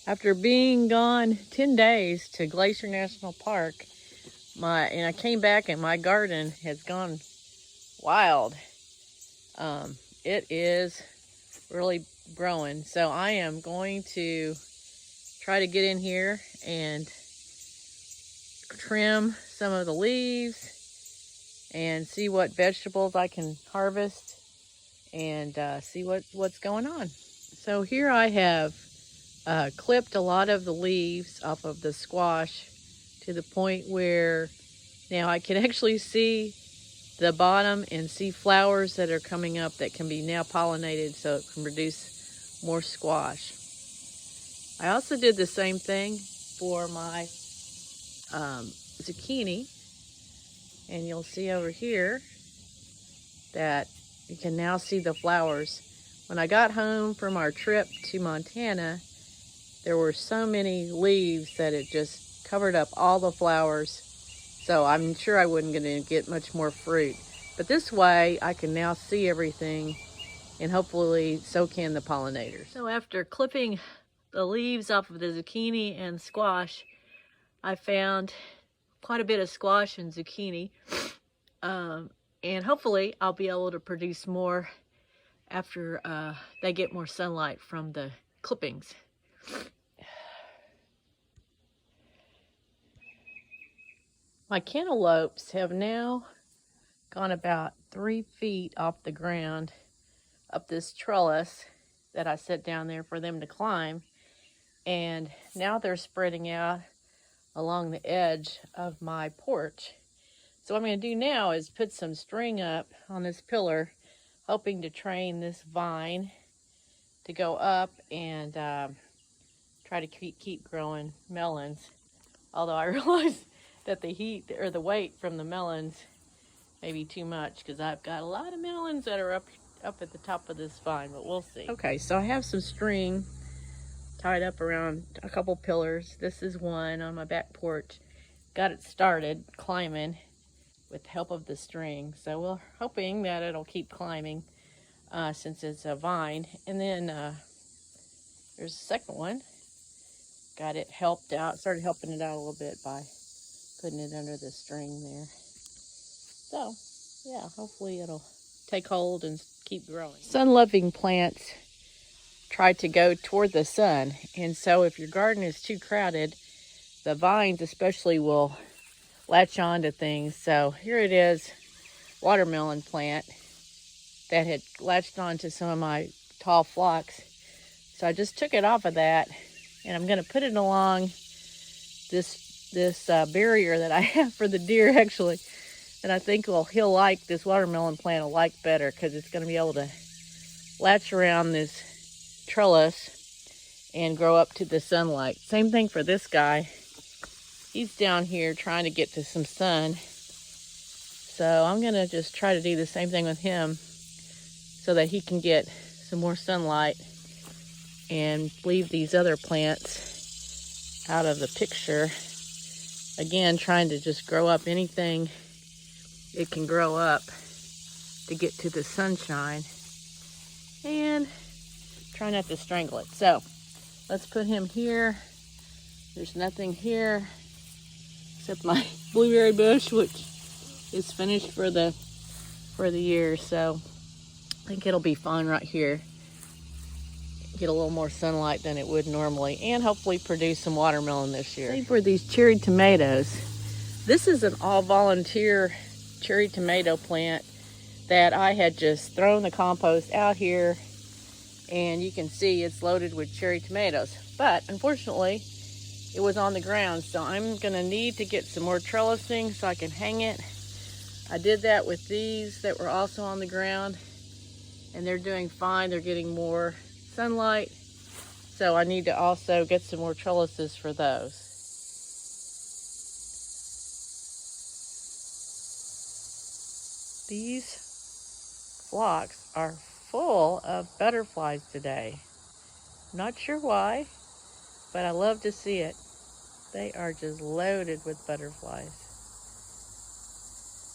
After being gone 10 days to Glacier National Park, I came back and my garden has gone wild. It is really growing. So I am going to try to get in here and trim some of the leaves and see what vegetables I can harvest and see what's going on. So here I have clipped a lot of the leaves off of the squash to the point where now I can actually see the bottom and see flowers that are coming up that can be now pollinated so it can produce more squash. I also did the same thing for my zucchini, and you'll see over here that you can now see the flowers. When I got home from our trip to Montana, there were so many leaves that it just covered up all the flowers. So I'm sure I wasn't going to get much more fruit. But this way I can now see everything, and hopefully so can the pollinators. So after clipping the leaves off of the zucchini and squash, I found quite a bit of squash and zucchini. And hopefully I'll be able to produce more after they get more sunlight from the clippings. My cantaloupes have now gone about 3 feet off the ground up this trellis that I set down there for them to climb. And now they're spreading out along the edge of my porch. So what I'm going to do now is put some string up on this pillar, hoping to train this vine to go up and try to keep growing melons. Although I realize that the heat or the weight from the melons may be too much, because I've got a lot of melons that are up at the top of this vine, but we'll see. Okay, so I have some string tied up around a couple pillars. This is one on my back porch. Got it started climbing with the help of the string. So we're hoping that it'll keep climbing since it's a vine. And then there's a second one. Got it helped out, started helping it out a little bit by putting it under the string there. So yeah, hopefully it'll take hold and keep growing. Sun-loving plants try to go toward the sun, and so if your garden is too crowded, the vines especially will latch on to things. So here it is, watermelon plant that had latched on to some of my tall phlox. So I just took it off of that, and I'm going to put it along this barrier that I have for the deer, actually. And I think he'll like, this watermelon plant will like better, because it's going to be able to latch around this trellis and grow up to the sunlight. Same thing for this guy. He's down here trying to get to some sun. So I'm going to just try to do the same thing with him so that he can get some more sunlight and leave these other plants out of the picture. Again, trying to just grow up anything it can grow up to get to the sunshine, and try not to strangle it. So let's put him here. There's nothing here except my blueberry bush, which is finished for the year. So I think it'll be fine right here. Get a little more sunlight than it would normally, and hopefully produce some watermelon this year. Same for these cherry tomatoes. This is an all-volunteer cherry tomato plant that I had just thrown the compost out here, and you can see it's loaded with cherry tomatoes. But unfortunately, it was on the ground, so I'm gonna need to get some more trellising so I can hang it. I did that with these that were also on the ground, and they're doing fine. They're getting more sunlight, so I need to also get some more trellises for those. These phlox are full of butterflies today. Not sure why, but I love to see it. They are just loaded with butterflies.